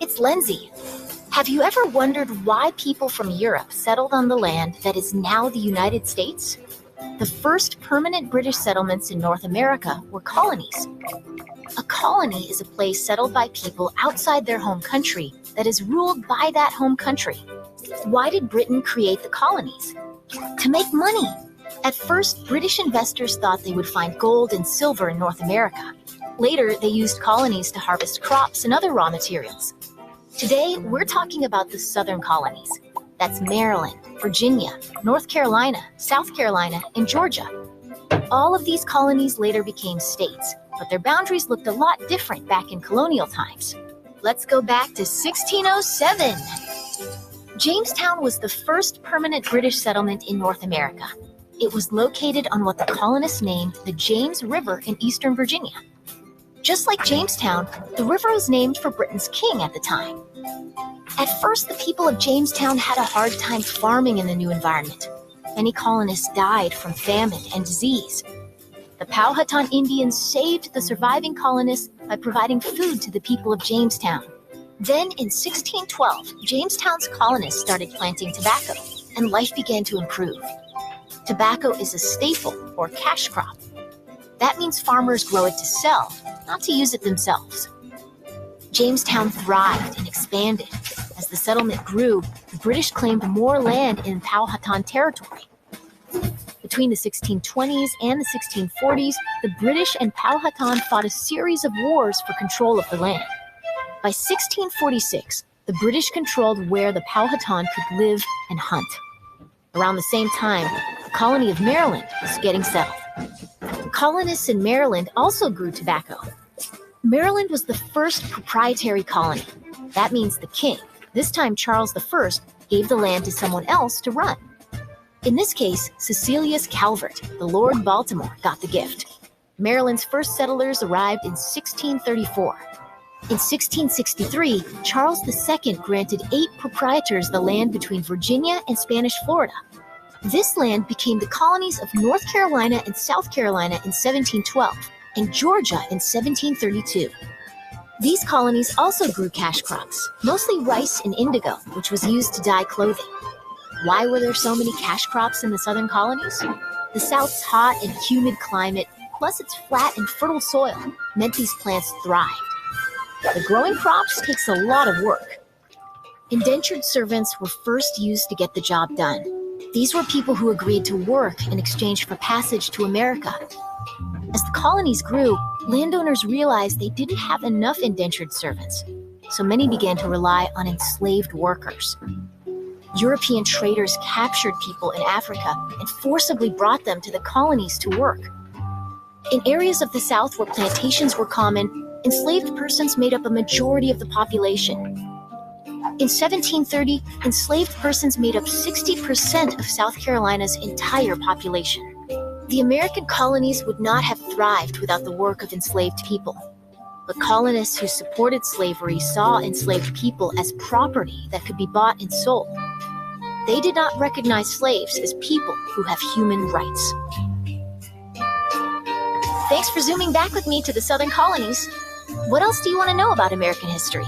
it's Lindsay. Have you ever wondered why people from Europe settled on the land that is now the United States? The first permanent British settlements in North America were colonies. A colony is a place settled by people outside their home country that is ruled by that home country. Why did Britain create the colonies? To make money. At first, British investors thought they would find gold and silver in North America. Later, they used colonies to harvest crops and other raw materials. Today, we're talking about the southern colonies. That's Maryland, Virginia, North Carolina, South Carolina, and Georgia. All of these colonies later became states, but their boundaries looked a lot different back in colonial times. Let's go back to 1607. Jamestown was the first permanent British settlement in North America. It was located on what the colonists named the James River in eastern Virginia. Just like Jamestown, the river was named for Britain's king at the time. At first, the people of Jamestown had a hard time farming in the new environment. Many colonists died from famine and disease. The Powhatan Indians saved the surviving colonists by providing food to the people of Jamestown. Then, in 1612, Jamestown's colonists started planting tobacco, and life began to improve. Tobacco is a staple, or cash crop. That means farmers grow it to sell, not to use it themselves. Jamestown thrived and expanded. As the settlement grew, the British claimed more land in Powhatan territory. Between the 1620s and the 1640s, the British and Powhatan fought a series of wars for control of the land. By 1646, the British controlled where the Powhatan could live and hunt. Around the same time, the colony of Maryland was getting settled. Colonists in Maryland also grew tobacco. Maryland was the first proprietary colony. That means the king, this time Charles I, gave the land to someone else to run. In this case, Cecilius Calvert, the Lord Baltimore, got the gift. Maryland's first settlers arrived in 1634. In 1663, Charles II granted 8 proprietors the land between Virginia and Spanish Florida. This land became the colonies of North Carolina and South Carolina in 1712 and Georgia in 1732. These colonies also grew cash crops, mostly rice and indigo, which was used to dye clothing. Why were there so many cash crops in the southern colonies? The South's hot and humid climate, plus its flat and fertile soil, meant these plants thrived. The growing crops takes a lot of work. Indentured servants were first used to get the job done. These were people who agreed to work in exchange for passage to America. As the colonies grew, landowners realized they didn't have enough indentured servants, so many began to rely on enslaved workers. European traders captured people in Africa and forcibly brought them to the colonies to work. In areas of the South where plantations were common, enslaved persons made up a majority of the population. In 1730, enslaved persons made up 60% of South Carolina's entire population. The American colonies would not have thrived without the work of enslaved people. But colonists who supported slavery saw enslaved people as property that could be bought and sold. They did not recognize slaves as people who have human rights. Thanks for zooming back with me to the Southern colonies. What else do you want to know about American history?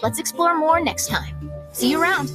Let's explore more next time. See you around.